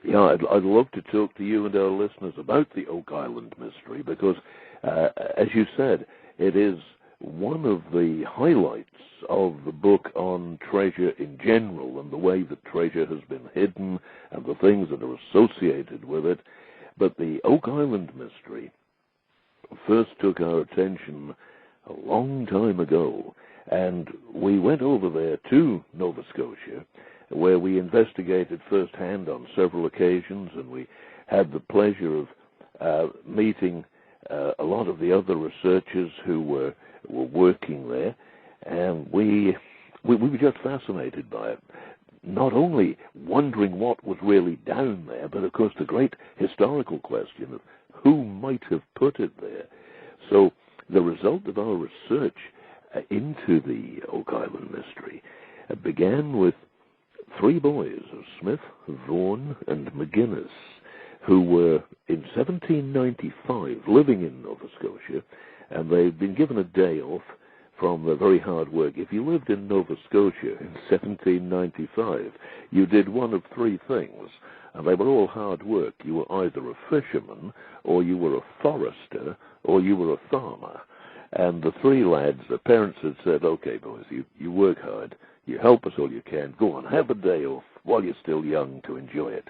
Yeah, I'd love to talk to you and our listeners about the Oak Island mystery because, as you said, it is one of the highlights of the book on treasure in general and the way that treasure has been hidden and the things that are associated with it. But the Oak Island mystery first took our attention a long time ago, and we went over there to Nova Scotia, where we investigated firsthand on several occasions, and we had the pleasure of meeting a lot of the other researchers who were working there, and we were just fascinated by it. Not only wondering what was really down there, but of course the great historical question of who might have put it there. So the result of our research into the Oak Island mystery began with three boys of Smith, Vaughan, and McGuinness, who were in 1795 living in Nova Scotia, and they'd been given a day off from the very hard work. If you lived in Nova Scotia in 1795, you did one of three things, and they were all hard work. You were either a fisherman, or you were a forester, or you were a farmer. And the three lads, the parents had said, okay, boys, you work hard, you help us all you can, go on, have a day off while you're still young to enjoy it.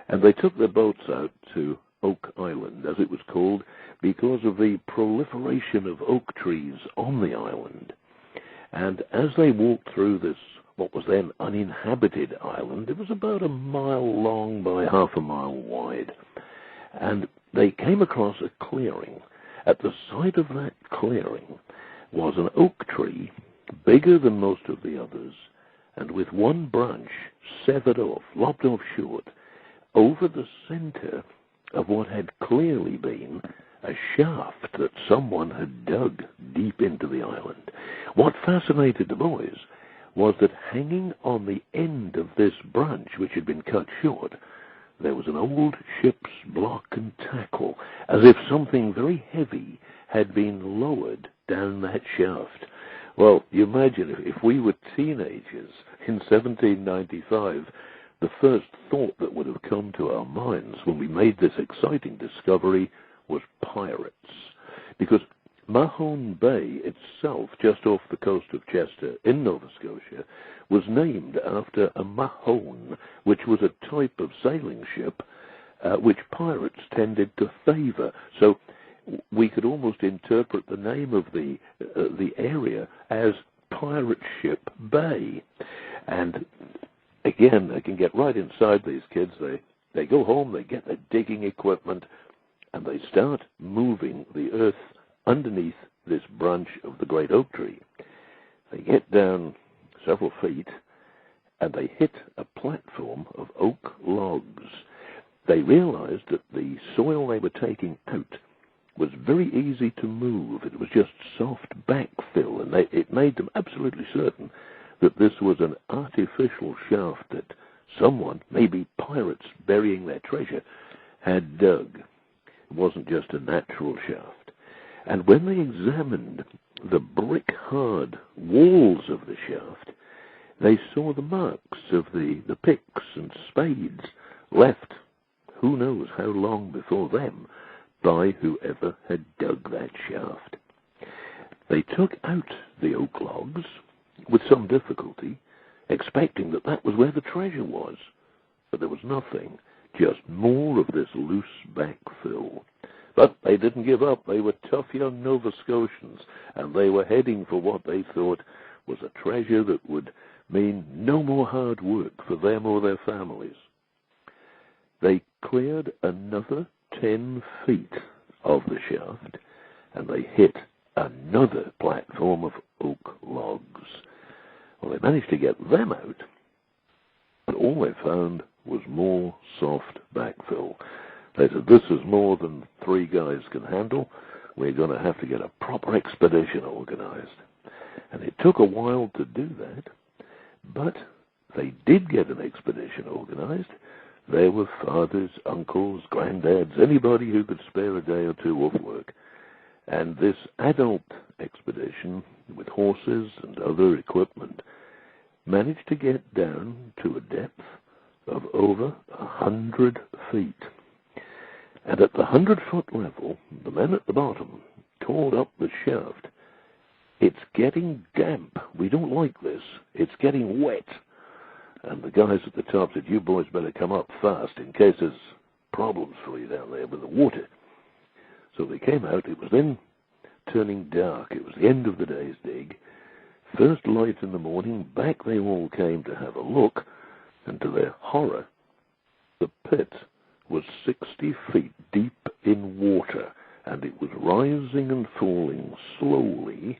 And they took their boats out to Oak Island, as it was called, because of the proliferation of oak trees on the island. And as they walked through this, what was then uninhabited island, it was about a mile long by half a mile wide, and they came across a clearing. At the side of that clearing was an oak tree, bigger than most of the others, and with one branch severed off, lopped off short, over the center of what had clearly been a shaft that someone had dug deep into the island. What fascinated the boys was that hanging on the end of this branch, which had been cut short, there was an old ship's block and tackle, as if something very heavy had been lowered down that shaft. Well, you imagine if we were teenagers in 1795, the first thought that would have come to our minds when we made this exciting discovery was pirates. Because Mahone Bay itself, just off the coast of Chester in Nova Scotia, was named after a mahone, which was a type of sailing ship which pirates tended to favor. So we could almost interpret the name of the area as Pirate Ship Bay. And again, they can get right inside these kids. They go home, they get their digging equipment, and they start moving the earth underneath this branch of the great oak tree. They get down several feet, and they hit a platform of oak logs. They realized that the soil they were taking out was very easy to move. It was just soft backfill, and it made them absolutely certain that this was an artificial shaft that someone, maybe pirates burying their treasure, had dug. It wasn't just a natural shaft. And when they examined the brick-hard walls of the shaft, they saw the marks of the picks and spades left, who knows how long before them, by whoever had dug that shaft. They took out the oak logs with some difficulty, expecting that that was where the treasure was. But there was nothing, just more of this loose backfill. But they didn't give up. They were tough young Nova Scotians, and they were heading for what they thought was a treasure that would mean no more hard work for them or their families. They cleared another 10 feet of the shaft, and they hit another platform of oak logs. Well, they managed to get them out, but all they found was more soft backfill. They said, this is more than 3 guys can handle. We're going to have to get a proper expedition organized. And it took a while to do that, but they did get an expedition organized. There were fathers, uncles, granddads, anybody who could spare a day or two off work. And this adult expedition, with horses and other equipment, managed to get down to a depth of over 100 feet. And at the 100-foot level, the men at the bottom called up the shaft, "It's getting damp. We don't like this. It's getting wet." And the guys at the top said, "You boys better come up fast in case there's problems for you down there with the water." So they came out. It was then turning dark. It was the end of the day's dig. First light in the morning, back they all came to have a look, and to their horror, the pit was 60 feet deep in water, and it was rising and falling slowly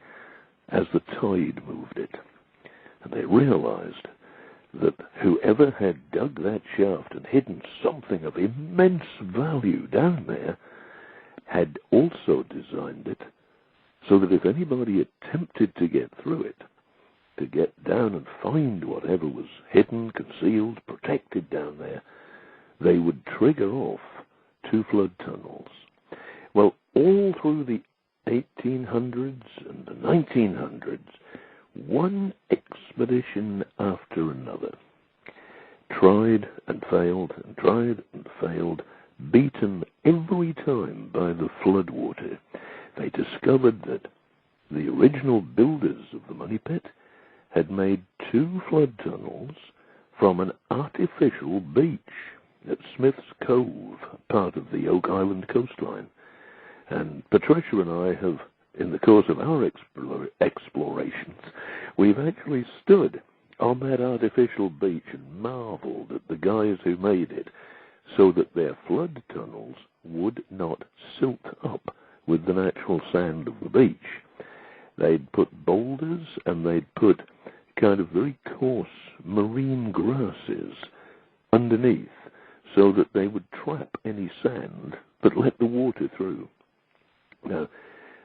as the tide moved it. And they realized that whoever had dug that shaft and hidden something of immense value down there had also designed it so that if anybody attempted to get through it, to get down and find whatever was hidden, concealed, protected down there, they would trigger off 2 flood tunnels. Well, all through the 1800s and the 1900s, one expedition after another tried and failed and tried and failed, beaten every time by the floodwater. They discovered that the original builders of the money pit had made 2 flood tunnels from an artificial beach at Smith's Cove, part of the Oak Island coastline. And Patricia and I have, in the course of our explorations, we've actually stood on that artificial beach and marveled at the guys who made it so that their flood tunnels would not silt up with the natural sand of the beach. They'd put boulders and they'd put kind of very coarse marine grasses underneath so that they would trap any sand but let the water through. Now,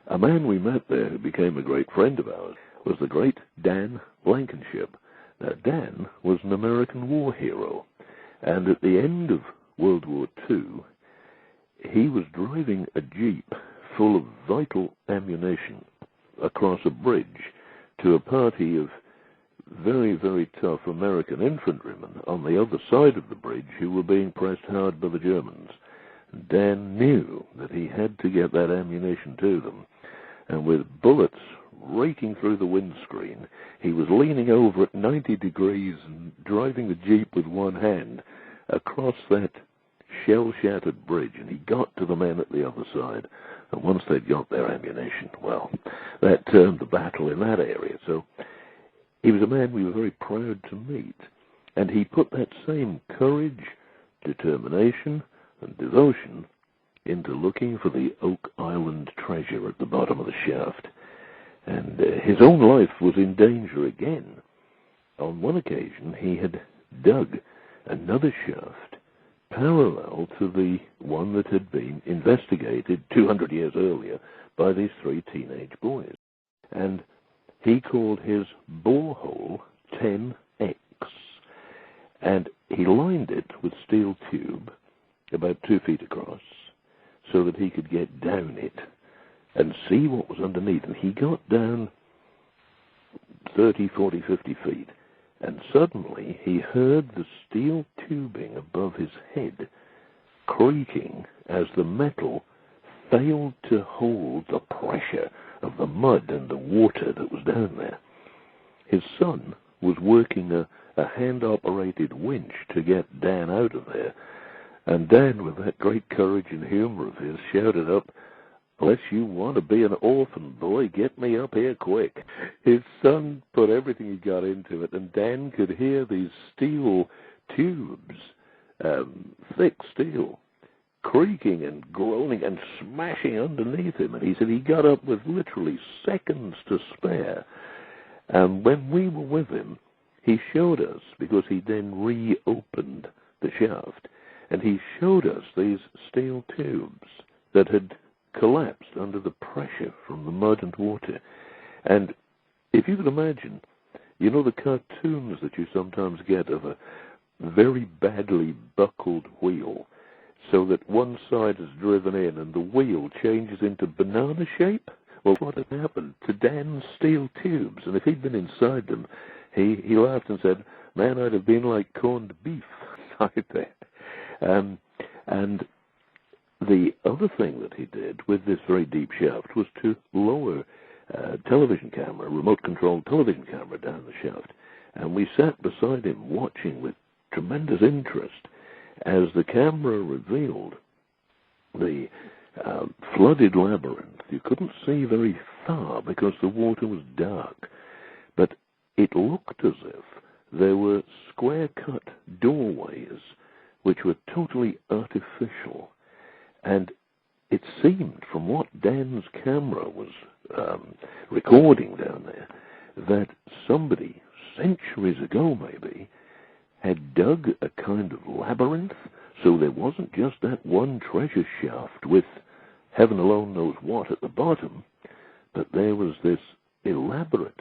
a man we met there who became a great friend of ours was the great Dan Blankenship. Now, Dan was an American war hero, and at the end of World War II, he was driving a jeep full of vital ammunition across a bridge to a party of very, very tough American infantrymen on the other side of the bridge who were being pressed hard by the Germans. Dan knew that he had to get that ammunition to them, and with bullets raking through the windscreen, he was leaning over at 90 degrees and driving the jeep with one hand across that shell-shattered bridge, and he got to the men at the other side. And once they'd got their ammunition, well, that turned the battle in that area. So he was a man we were very proud to meet, and he put that same courage, determination, and devotion into looking for the Oak Island treasure at the bottom of the shaft. And his own life was in danger again. On one occasion, he had dug another shaft parallel to the one that had been investigated 200 years earlier by these 3 teenage boys. And he called his borehole 10X. And he lined it with steel tube about 2 feet across so that he could get down it and see what was underneath. And he got down 30, 40, 50 feet. And suddenly he heard the steel tubing above his head creaking as the metal failed to hold the pressure of the mud and the water that was down there. His son was working a hand-operated winch to get Dan out of there. And Dan, with that great courage and humor of his, shouted up, "Unless you want to be an orphan boy, get me up here quick." His son put everything he got into it, and Dan could hear these steel tubes, thick steel, creaking and groaning and smashing underneath him. And he said he got up with literally seconds to spare. And when we were with him, he showed us, because he then reopened the shaft, and he showed us these steel tubes that had collapsed under the pressure from the mud and water. And if you can imagine, you know the cartoons that you sometimes get of a very badly buckled wheel, so that one side is driven in and the wheel changes into banana shape? Well, what had happened to Dan's steel tubes? And if he'd been inside them, he laughed and said, "Man, I'd have been like corned beef inside there." And the other thing that he did with this very deep shaft was to lower television camera, remote-controlled television camera down the shaft. And we sat beside him watching with tremendous interest as the camera revealed the flooded labyrinth. You couldn't see very far because the water was dark, but it looked as if there were square-cut doorways which were totally artificial. And it seemed, from what Dan's camera was recording down there, that somebody, centuries ago maybe, had dug a kind of labyrinth, so there wasn't just that one treasure shaft with heaven alone knows what at the bottom, but there was this elaborate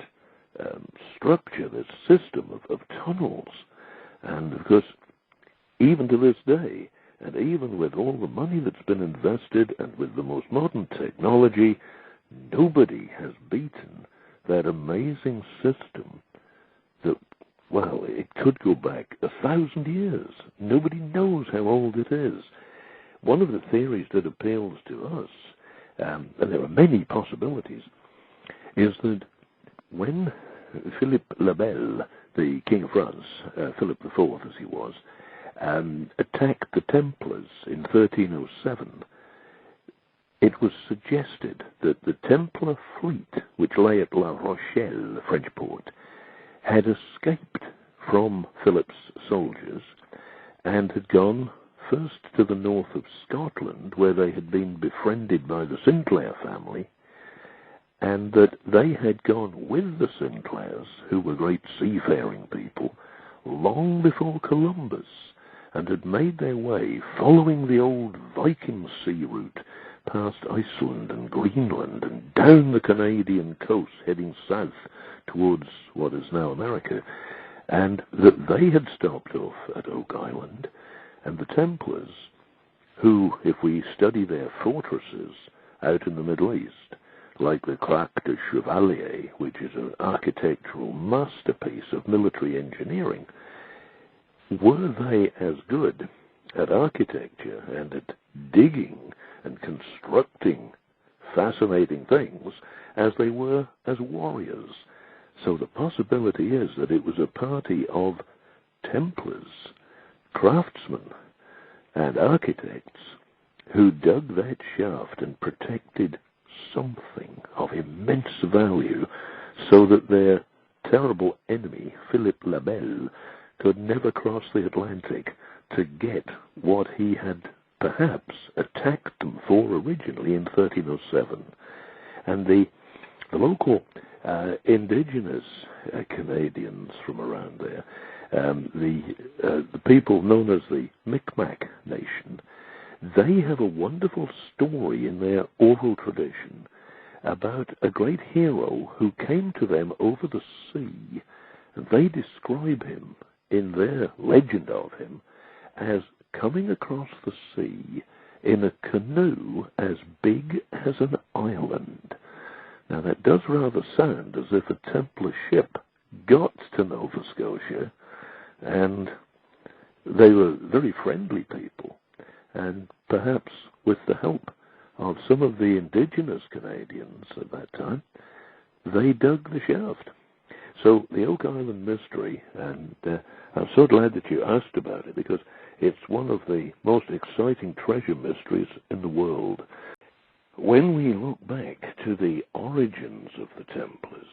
structure, this system of tunnels. And of course, even to this day, and even with all the money that's been invested and with the most modern technology, nobody has beaten that amazing system that, well, it could go back 1,000 years. Nobody knows how old it is. One of the theories that appeals to us, and there are many possibilities, is that when Philippe le Bel, the King of France, Philip IV as he was, attacked the Templars in 1307, it was suggested that the Templar fleet, which lay at La Rochelle, the French port, had escaped from Philip's soldiers and had gone first to the north of Scotland, where they had been befriended by the Sinclair family, and that they had gone with the Sinclairs, who were great seafaring people, long before Columbus, and had made their way, following the old Viking sea route, past Iceland and Greenland and down the Canadian coast, heading south towards what is now America, and that they had stopped off at Oak Island, and the Templars, who, if we study their fortresses out in the Middle East, like the Crac de Chevalier, which is an architectural masterpiece of military engineering, were they as good at architecture and at digging and constructing fascinating things as they were as warriors? So the possibility is that it was a party of Templars, craftsmen, and architects who dug that shaft and protected something of immense value so that their terrible enemy, Philippe le Bel, could never cross the Atlantic to get what he had perhaps attacked them for originally in 1307. And the local ingenious Canadians from around there, the people known as the Micmac Nation, they have a wonderful story in their oral tradition about a great hero who came to them over the sea, and they describe him in their legend of him as coming across the sea in a canoe as big as an island. Now that does rather sound as if a Templar ship got to Nova Scotia, and they were very friendly people, and perhaps with the help of some of the indigenous Canadians at that time, they dug the shaft. So the Oak Island mystery, and I'm so glad that you asked about it, because it's one of the most exciting treasure mysteries in the world. When we look back to the origins of the Templars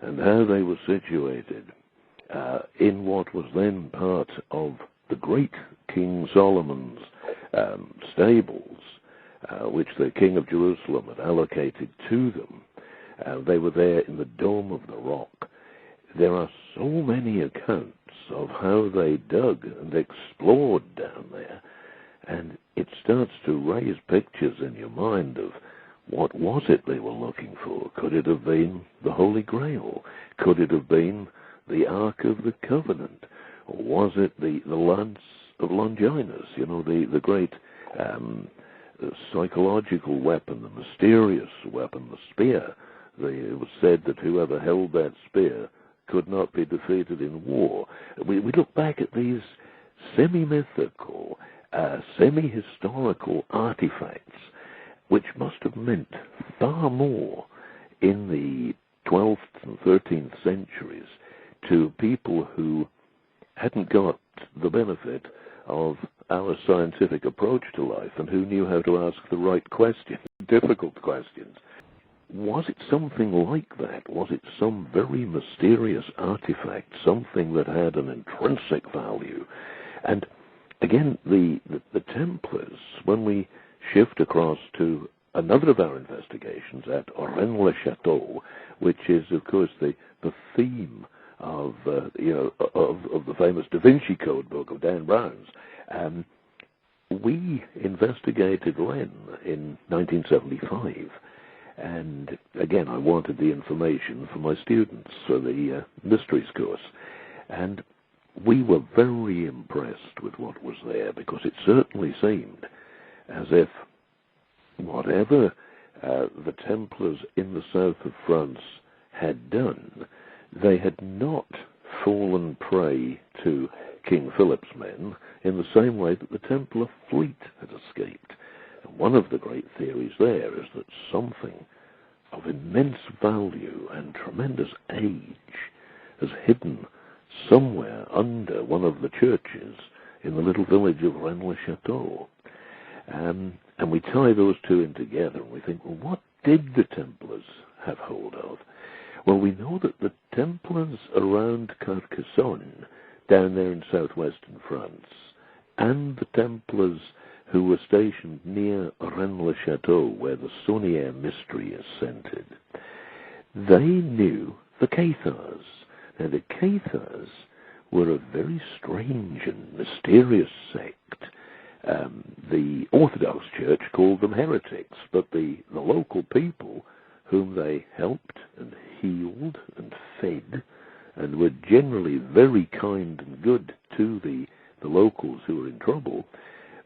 and how they were situated in what was then part of the great King Solomon's stables, which the King of Jerusalem had allocated to them, they were there in the Dome of the Rock. There are so many accounts of how they dug and explored down there, and it starts to raise pictures in your mind of what was it they were looking for. Could it have been the Holy Grail? Could it have been the Ark of the Covenant? Or was it the Lance of Longinus, the great psychological weapon, the mysterious weapon, the spear? It was said that whoever held that spear could not be defeated in war. We look back at these semi-mythical semi-historical artifacts, which must have meant far more in the 12th and 13th centuries to people who hadn't got the benefit of our scientific approach to life and who knew how to ask the right questions, difficult questions. Was it something like that? Was it some very mysterious artifact, something that had an intrinsic value? And again, the Templars, when we shift across to another of our investigations at Rennes-le-Château, which is, of course, the theme of the famous Da Vinci Code book of Dan Brown's, we investigated Rennes in 1975. And again, I wanted the information for my students for the mysteries course. And we were very impressed with what was there, because it certainly seemed as if whatever the Templars in the south of France had done, they had not fallen prey to King Philip's men in the same way that the Templar fleet had escaped. And one of the great theories there is that something of immense value and tremendous age is hidden somewhere under one of the churches in the little village of Rennes-le-Château. And we tie those two in together, and we think, well, what did the Templars have hold of? Well, we know that the Templars around Carcassonne, down there in southwestern France, and the Templars who were stationed near Rennes-le-Château, where the Saunière mystery is centered, they knew the Cathars. Now, the Cathars were a very strange and mysterious sect. The Orthodox Church called them heretics, but the local people, whom they helped and healed and fed, and were generally very kind and good to the locals who were in trouble,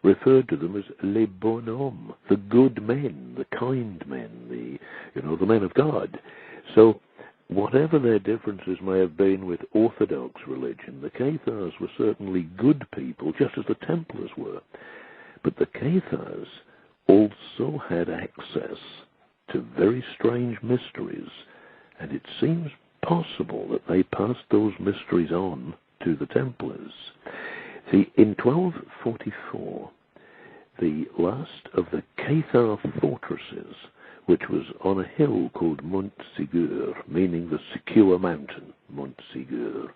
referred to them as les bonshommes, the good men, the kind men, the men of God. So whatever their differences may have been with Orthodox religion, the Cathars were certainly good people, just as the Templars were. But the Cathars also had access to very strange mysteries, and it seems possible that they passed those mysteries on to the Templars. See, in 1244, the last of the Cathar fortresses, which was on a hill called Mont Ségur, meaning the secure mountain, Mont Ségur,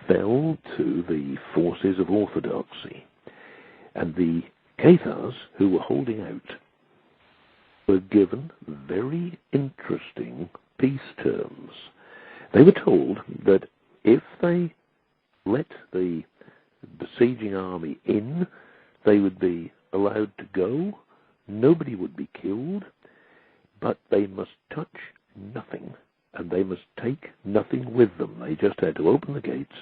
fell to the forces of orthodoxy. And the Cathars, who were holding out, were given very interesting peace terms. They were told that if they let the besieging army in, they would be allowed to go, nobody would be killed, but they must touch nothing, and they must take nothing with them. They just had to open the gates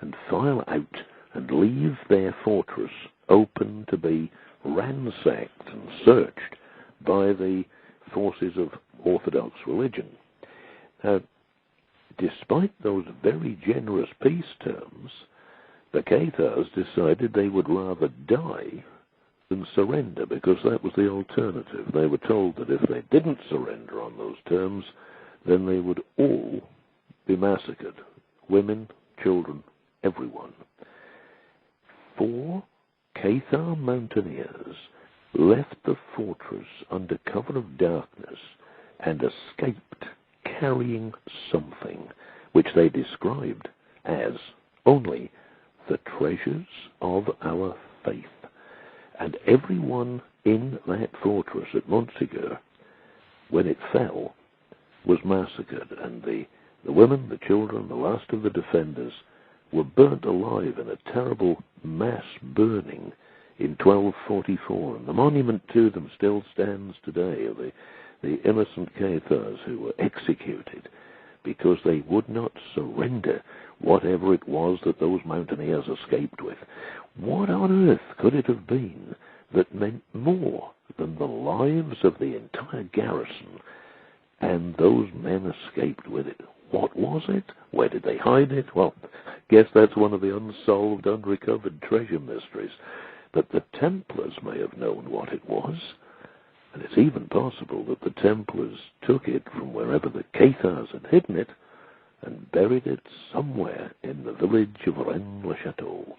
and file out and leave their fortress open to be ransacked and searched by the forces of Orthodox religion. Now, despite those very generous peace terms, the Cathars decided they would rather die than surrender, because that was the alternative. They were told that if they didn't surrender on those terms, then they would all be massacred. Women, children, everyone. 4 Cathar mountaineers left the fortress under cover of darkness and escaped carrying something which they described as only the treasures of our faith. And everyone in that fortress at Montségur, when it fell, was massacred, and the women, the children, the last of the defenders were burnt alive in a terrible mass burning in 1244, and the monument to them still stands today, of the innocent Cathars who were executed because they would not surrender whatever it was that those mountaineers escaped with. What on earth could it have been that meant more than the lives of the entire garrison, and those men escaped with it? What was it? Where did they hide it? Well, I guess that's one of the unsolved, unrecovered treasure mysteries. that the Templars may have known what it was, and it's even possible that the Templars took it from wherever the Cathars had hidden it and buried it somewhere in the village of Rennes-le-Château.